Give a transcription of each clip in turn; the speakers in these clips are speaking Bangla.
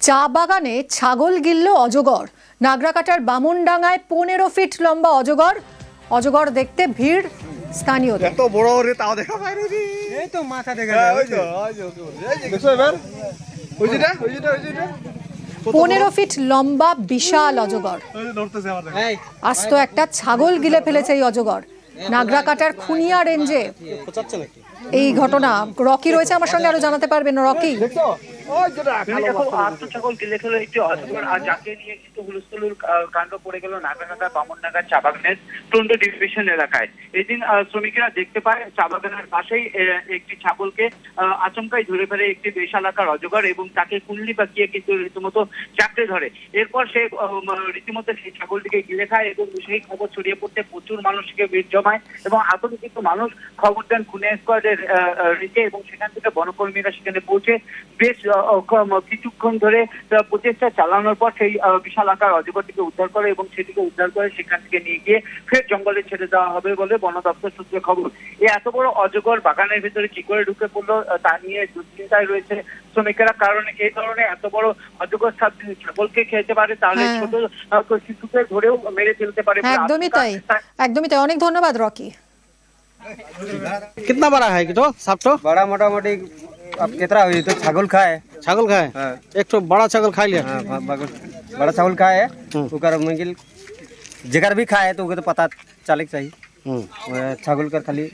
চা বাগানে ছাগল গিলল অজগর। নাগরাকাটার বামুনডাঙ্গায় 15 ফিট লম্বা অজগর। অজগর দেখতে ভিড় স্থানীয়দের। এত বড় রে, তাও দেখা পাইনি রে। এই তো মাথা দেখা যায়। ওই তো দেখো এবার ওই যেটা 15 ফিট লম্বা বিশাল অজগর। ধরতেছে আমার দেখা। আস্ত একটা ছাগল গিলে ফেলেছে এই অজগর। নাগরাকাটার খুনিয়া রেঞ্জে এই ঘটনা। রকি রয়েছে আমার সঙ্গে, আরো জানাতে পারবেন রকি। ছাগল গিলে ফেলো একটি অজগর, আর যাকে নিয়ে কিন্তু হুলস্থুলুর কাণ্ড পড়ে গেল নাগরাকাটা বামুনডাঙ্গার চা বাগানের টন্ড ডিভিশন এলাকায়। এদিন শ্রমিকরা দেখতে পায় চা বাগানের পাশেই একটি ছাগলকে আচমকাই ধরে ফেলে একটি বিশালাকার অজগর এবং তাকে কুণ্ডলি পাকিয়ে কিন্তু রীতিমতো চাকরে ধরে। এরপর সে রীতিমতো সেই ছাগলটিকে গিলে খায় এবং সেই খবর ছড়িয়ে পড়তে প্রচুর মানুষকে ভিড় জমায় এবং আতঙ্কিত মানুষ খবর দেন খুনে স্কোয়াডের রেখে এবং সেখান থেকে বনকর্মীরা সেখানে পৌঁছে বেশ কিছুক্ষণ ধরে প্রচেষ্টা চালানোর পর সেই বিশাল আকার অজগরটিকে উদ্ধার করে এবং সেটিকে উদ্ধার করে সেখান থেকে নিয়ে গিয়ে ফের জঙ্গলে ছেড়ে দেওয়া হবে বলে বন দপ্তর সূত্রে খবর। এই এত বড় অজগর বাগানের ভিতরে কি করে ঢুকে পড়লো তা নিয়ে দুশ্চিন্তায় রয়েছে শ্রমিকেরা, কারণ এই ধরনের এত বড় অজগর ছাগলকে খেতে পারে তাহলে ছোট শিশুকে ধরেও মেরে ফেলতে পারে। একদমই তাই, একদমই তাই। অনেক ধন্যবাদ রকি। कितना बड़ा है कि तो सांप तो बड़ा मोटा मोटी अब कितना हुई तो छागल खाए हाँ। एक तो बड़ा छागल खा लिया। हाँ, बड़ा छागल खाए ओकर मिल जेकर भी खाए तो ओके तो पता चले चाहिए छागल कर खाली।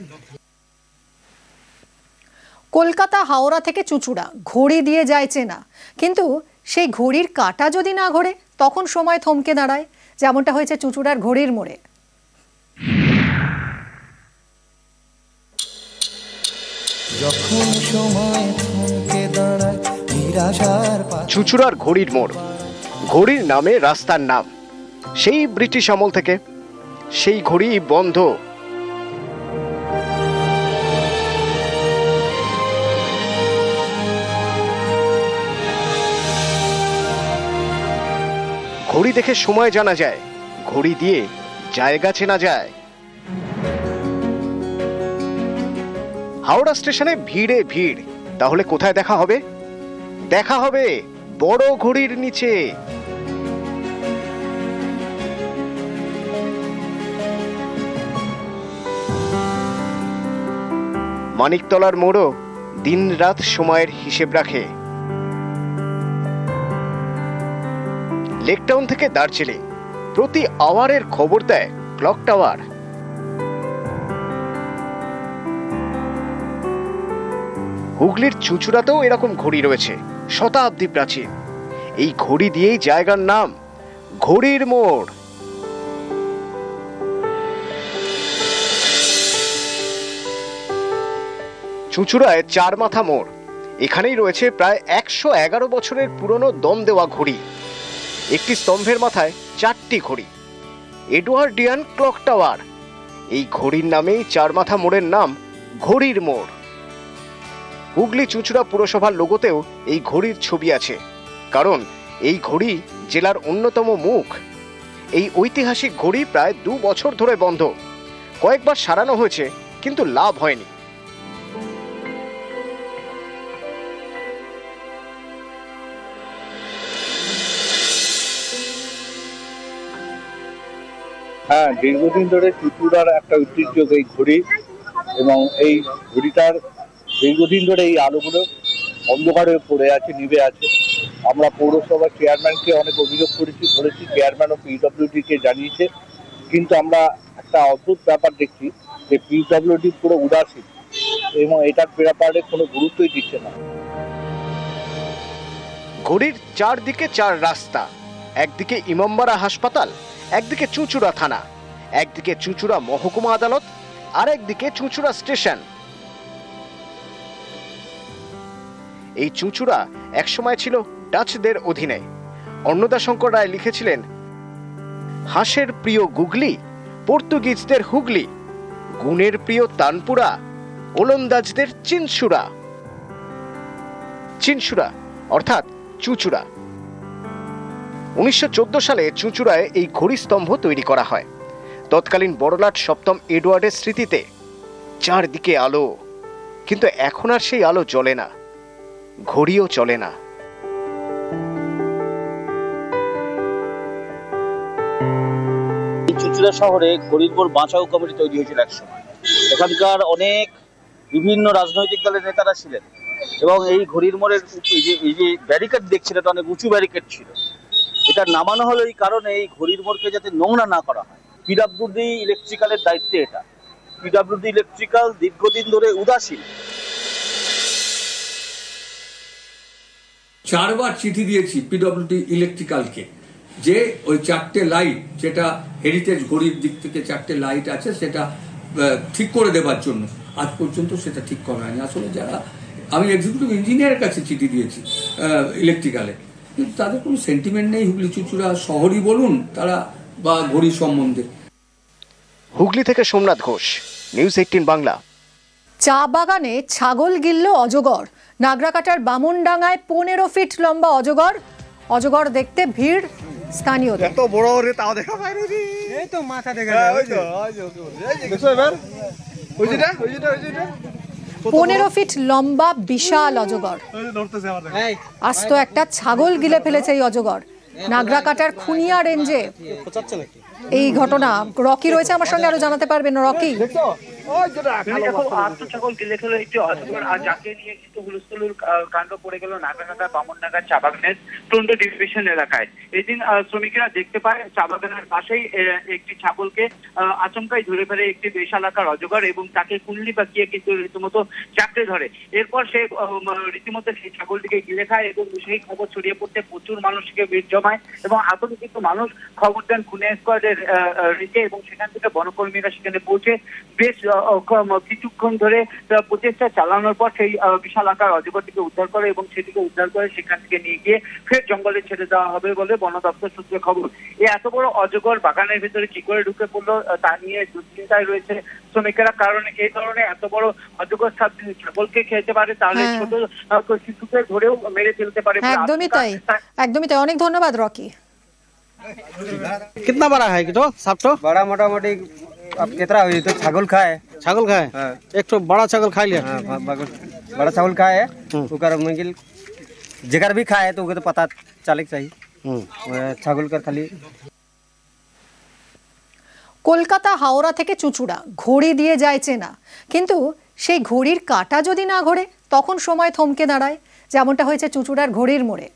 কলকাতা হাওড়া থেকে চুঁচুড়া ঘড়ি দিয়ে যায় চেনা, কিন্তু সেই ঘড়ির কাঁটা যদি না ঘোরে তখন সময় থমকে দাঁড়ায়, যেমনটা হয়েছে চুঁচুড়ার ঘড়ির মোড়ে। চুঁচুড়ার ঘড়ির মোড়, ঘড়ির নামে রাস্তার নাম। সেই ব্রিটিশ আমল থেকে সেই ঘড়ি বন্ধ। ঘড়ি দেখে সময় জানা যায়, ঘড়ি দিয়ে জায়গা চেনা যায়। হাওড়া স্টেশনে ভিড়ে ভিড়, তাহলে কোথায় দেখা হবে? দেখা হবে বড় ঘড়ির নিচে। মানিকতলার মোড়ও দিন রাত সময়ের হিসেব রাখে। লেকটাউন থেকে দার্জিলিং প্রতি আওয়ারের খবর দেয় ক্লক টাওয়ার। হুগলির চুঁচুড়াতেও এরকম ঘড়ি রয়েছে, শতাব্দী প্রাচীন। এই ঘড়ি দিয়েই জায়গার নাম ঘড়ির মোড়। চুঁচুড়ায় চার মাথা মোড়, এখানেই রয়েছে প্রায় 111 বছরের পুরনো দম দেওয়া ঘড়ি। একটি স্তম্ভের মাথায় 4টি ঘড়ি। Edwardian clock tower. এই ঘড়ির নামেই চার মাথা মোড়ের নাম ঘড়ির মোড়। হুগলি চুঁচুড়া পুরসভার লোগোতেও এই ঘড়ির ছবি আছে, কারণ এই ঘড়ি জেলার অন্যতম মুখ। এই ঐতিহাসিক ঘড়ি প্রায় 2 বছর ধরে বন্ধ। কয়েকবার সারানো হয়েছে, কিন্তু লাভ হয়নি। হ্যাঁ, দীর্ঘদিন ধরে চুঁচুড়ার একটা ঐতিহ্য এই ঘড়ি, এবং এই ঘড়িটার দীর্ঘদিন ধরে এই আলোগুলো অন্ধকারে পড়ে আছে, নিভে আছে। আমরা পৌরসভার চেয়ারম্যানকে অনেক অভিযোগ করেছি, বলেছি, চেয়ারম্যান ও পিডব্লিউডিকে জানিয়েছে, কিন্তু আমরা একটা অদ্ভুত ব্যাপার দেখছি যে পিডব্লিউডি পুরো উদাসীন এবং এটার ব্যাপারে কোনো গুরুত্বই দিচ্ছে না। ঘড়ির চারদিকে 4 রাস্তা, একদিকে ইমামবাড়া হাসপাতাল, একদিকে চুঁচুড়া থানা, একদিকে চুঁচুড়া মহকুমা আদালত, আর একদিকে চুঁচুড়া স্টেশন। এই চুঁচুড়া একসময় ছিল ডাচদের অধীনে। অন্নদাশঙ্কর রায় লিখেছিলেন, হাঁসের প্রিয় গুগলি, পর্তুগিজদের হুগলি, গুণের প্রিয় তানপুরা, ওলন্দাজদের চিনসুরা। চিনসুরা অর্থাৎ চুঁচুড়া। 1914 সালে চুঁচুড়ায় এই ঘড়ি স্তম্ভ তৈরি করা হয় তৎকালীন বড়লাট সপ্তম এডওয়ার্ডের স্মৃতিতে। চারদিকে আলো, কিন্তু এখন আর সেই আলো জ্বলে না, ঘড়িও চলে না। এই চুঁচুড়া শহরে ঘড়ির মোড় বাঁচাও কমিটি তৈরি হয়েছিল একসময়। এখানকার অনেক বিভিন্ন রাজনৈতিক দলের নেতারা ছিলেন এবং এই ঘড়ির মোড়ের এই যে ব্যারিকেড দেখছেন এটা অনেক উঁচু ব্যারিকেড ছিল। এটা নামানো হলো এই কারণে এই ঘড়ির মোড়কে যাতে নোংরা না করা হয়। পিডব্লিউডি ইলেকট্রিক্যালের দায়িত্বে এটা। পিডব্লিউডি ইলেকট্রিক্যাল দীর্ঘদিন ধরে উদাসীন। 4 বার চিঠি দিয়েছি পিডব্লিউডি ইলেকট্রিক্যালকে যে ওই 4টে লাইট, যেটা হেরিটেজ ঘড়ির দিক থেকে 4টে লাইট আছে, সেটা ঠিক করে দেবার জন্য। আজ পর্যন্ত সেটা ঠিক করা হয়নি। আসলে যারা, আমি এক্সিকিউটিভ ইঞ্জিনিয়ারের কাছে চিঠি দিয়েছি ইলেকট্রিক্যালে, কিন্তু তাদের কোনো সেন্টিমেন্ট নেই হুগলি চুঁচুড়া শহরই বলুন তারা বা ঘড়ি সম্বন্ধে। হুগলি থেকে সোমনাথ ঘোষ, নিউজ 18 বাংলা। চা বাগানে ছাগল গিলল অজগর। নাগরাকাটার বামুনডাঙ্গায় 15 ফিট লম্বা অজগর। অজগর দেখতে ভিড় স্থানীয়দের। এত বড় রে, তাও দেখা পাইনি রে। এই তো মাথা দেখা হ্যাঁ, যায়। ওই তো দেখছো এবার ওই যেটা 15 ফিট লম্বা বিশাল অজগর। নড়তেছে আমার দেখা। আস্ত একটা ছাগল গিলে ফেলেছে এই অজগর। নাগরাকাটার খুনিয়া রেঞ্জে খোঁচাচ্ছে নাকি? এই ঘটনা। রকি রয়েছে আমার সঙ্গে, আরো জানাতে পারবেন রকি। ছাগল গিলে ফেলে একটি অজগর, আর যাকে নিয়ে কিন্তু হুলস্থুলুর কাণ্ড পড়ে গেল নাগরাকাটা বামননাগার চা বাগানের টুন্ডো ডিভিশন এলাকায়। এদিন শ্রমিকেরা দেখতে পায় চা বাগানের পাশেই একটি ছাগলকে আচমকাই ধরে ফেলে একটি বিশালাকার অজগর এবং তাকে কুণ্ডলি পাকিয়ে কিন্তু রীতিমতো চাকরি ধরে। এরপর সে রীতিমতো সেই ছাগলটিকে গিলে খায় এবং সেই খবর ছড়িয়ে পড়তে প্রচুর মানুষকে ভিড় জমায় এবং আতঙ্কিত মানুষ খবর দেন খুনে স্কোয়াডের রেখে এবং সেখান থেকে বনকর্মীরা সেখানে পৌঁছে বেশ কিছুক্ষণ ধরে প্রচেষ্টা চালানোর পর সেই বিশাল আকার অজগরটিকে উদ্ধার করে এবং সেটিকে উদ্ধার করে সেখান থেকে নিয়ে গিয়ে ফের জঙ্গলে ছেড়ে দেওয়া হবে বলে বন দপ্তর সূত্রে খবর। এই এত বড় অজগর বাগানের ভিতরে কি করে ঢুকে পড়লো তা নিয়ে দুশ্চিন্তায় রয়েছে শ্রমিকেরা, কারণ এই ধরনের এত বড় অজগর ছাগলকে খেতে পারে, তাহলে ছোট শিশুকে ধরেও মেরে ফেলতে পারে। একদমই তাই, একদমই তাই। অনেক ধন্যবাদ রকি। कितना बड़ा है कि तो सांप तो? बड़ा मोटामोटी अब कितना हुई तो छागल खाए। छागल खाए? हाँ। एक तो बड़ा छागल खा लिया। हाँ, बड़ा छागल खाए ओकर मंगिल जेकर भी खाए तो ओके तो पता चले चाहिए। छागल कर खाली। কলকাতা হাওড়া থেকে চুঁচুড়া ঘড়ি দিয়ে যায় চেনা, কিন্তু সেই ঘড়ির কাঁটা যদি না ঘোরে তখন সময় থমকে দাঁড়ায়, যেমনটা হয়েছে চুঁচুড়ার ঘড়ির মোড়ে।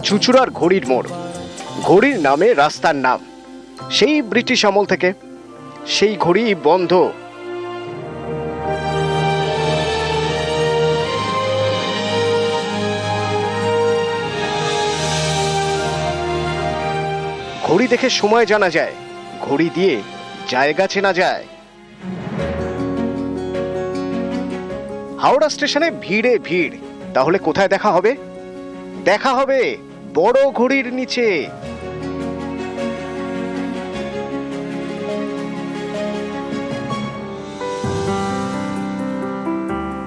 চুঁচুড়ার ঘড়ির মোড়, ঘড়ির নামে রাস্তার নাম। সেই ব্রিটিশ আমল থেকে সেই ঘড়ি বন্ধ। ঘড়ি দেখে সময় জানা যায়, ঘড়ি দিয়ে জায়গা চেনা যায়। হাওড়া স্টেশনে ভিড়ে ভিড়, তাহলে কোথায় দেখা হবে? দেখা হবে বড় ঘড়ির নিচে।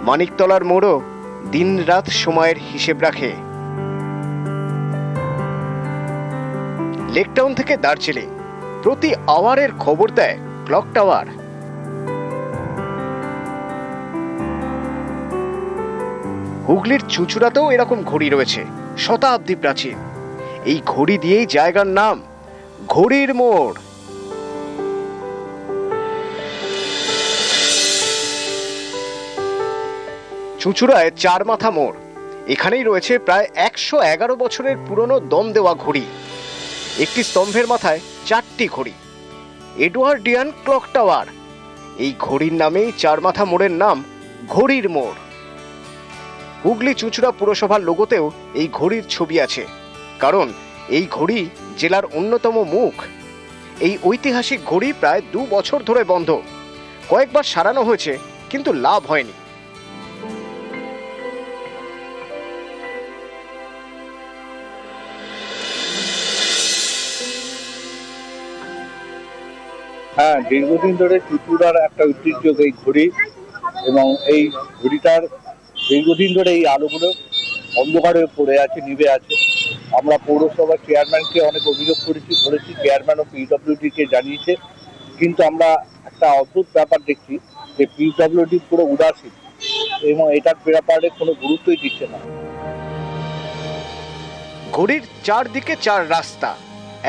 মানিকতলার মোড়ও দিন রাত সময়ের হিসেব রাখে। লেকটাউন থেকে দার্জিলিং প্রতি আওয়ারের খবর দেয় ক্লক টাওয়ার। হুগলির চুঁচুড়াতেও এরকম ঘড়ি রয়েছে, শতাব্দী প্রাচীন। এই ঘড়ি দিয়েই জায়গার নাম ঘড়ির মোড়। চুঁচুড়ায় 4 মাথা মোড়, এখানেই রয়েছে প্রায় 111 বছরের পুরনো দম দেওয়া ঘড়ি। একটি স্তম্ভের মাথায় 4টি ঘড়ি। Edwardian clock tower. এই ঘড়ির নামেই 4 মাথা মোড়ের নাম ঘড়ির মোড়। হুগলি চুঁচুড়া পুরসভার লোগোতেও এই ঘড়ির ছবি আছে, কারণ এই ঘড়ি জেলার অন্যতম মুখ। এই ঐতিহাসিক ঘড়ি প্রায় 2 বছর ধরে বন্ধ। কয়েকবার সারানো হয়েছে, কিন্তু লাভ হয়নি। হ্যাঁ, দীর্ঘদিন ধরে চুঁচুড়ার একটা ঐতিহ্য এই ঘড়ি, এবং এই ঘড়িটার দীর্ঘদিন ধরে এই আলোগুলো অন্ধকারে পড়ে আছে, নিভে আছে। আমরা পৌরসভার চেয়ারম্যানকে অনেক অভিযোগ করেছি, চেয়ারম্যান ও পিডব্লিউডিকে জানিয়েছে, কিন্তু আমরা একটা অদ্ভুত ব্যাপার দেখছি যে পিডব্লিউডি পুরো উদাসীন। এবং এটার ব্যাপারে কোনো গুরুত্বই দিচ্ছে না। ঘড়ির চারদিকে চার রাস্তা,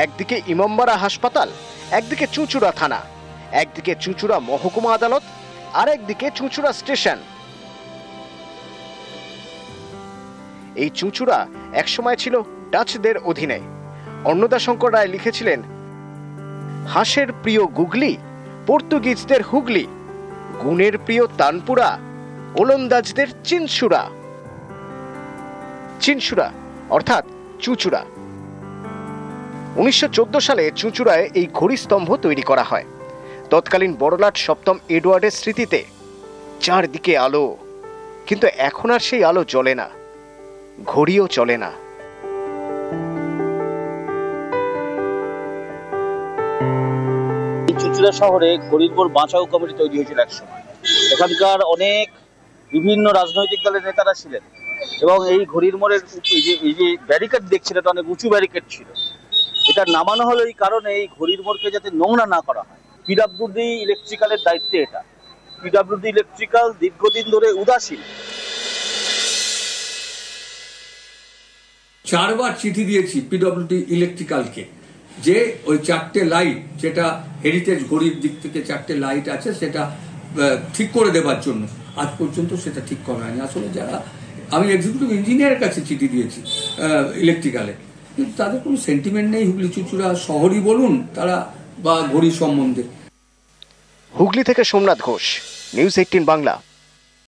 একদিকে ইমামবাড়া হাসপাতাল, একদিকে চুঁচুড়া থানা, একদিকে চুঁচুড়া মহকুমা আদালত, আর একদিকে চুঁচুড়া স্টেশন। এই চুঁচুড়া একসময় ছিল ডাচদের অধীনে। অন্নদাশঙ্কর রায় লিখেছিলেন, হাঁসের প্রিয় গুগলি, পর্তুগিজদের হুগলি, গুণের প্রিয় তানপুরা, ওলন্দাজদের চিনসুরা। চিনসুরা অর্থাৎ চুঁচুড়া। 1914 সালে চুঁচুড়ায় এই ঘড়িস্তম্ভ তৈরি করা হয়। তৎকালীন বড়লাট সপ্তম এডওয়ার্ডের স্মৃতিতে। চারদিকে আলো, কিন্তু এখন আর সেই আলো জ্বলে না, ঘড়িও চলে না। চুঁচুড়া শহরে ঘড়ির মোড় বাঁচাও কমিটি তৈরি হয়েছিল একসময়। এখানকার অনেক বিভিন্ন রাজনৈতিক দলের নেতারা ছিলেন এবং এই ঘড়ির মোড়ের এই যে ব্যারিকেড দেখছিল এটা অনেক উঁচু ব্যারিকেড ছিল। এটা নামানো হলো এই কারণে এই ঘড়ির মোড়কে যাতে নোংরা না করা হয়। পিডব্লিউডি ইলেকট্রিক্যালের দায়িত্বে এটা। পিডব্লিউডি ইলেকট্রিক্যাল দীর্ঘদিন ধরে উদাসীন। 4 বার চিঠি দিয়েছি পিডব্লিউডি ইলেকট্রিক্যালকে যে ওই 4টে লাইট, যেটা হেরিটেজ ঘড়ির দিক থেকে 4টে লাইট আছে, সেটা ঠিক করে দেবার জন্য। আজ পর্যন্ত সেটা ঠিক করা হয়নি। আসলে যারা, আমি এক্সিকিউটিভ ইঞ্জিনিয়ারের কাছে চিঠি দিয়েছি ইলেকট্রিক্যালে, কিন্তু তাদের কোনো সেন্টিমেন্ট নেই হুগলি চুঁচুড়া শহরই বলুন তারা বা ঘড়ি সম্বন্ধে। হুগলি থেকে সোমনাথ ঘোষ, নিউজ 18 বাংলা।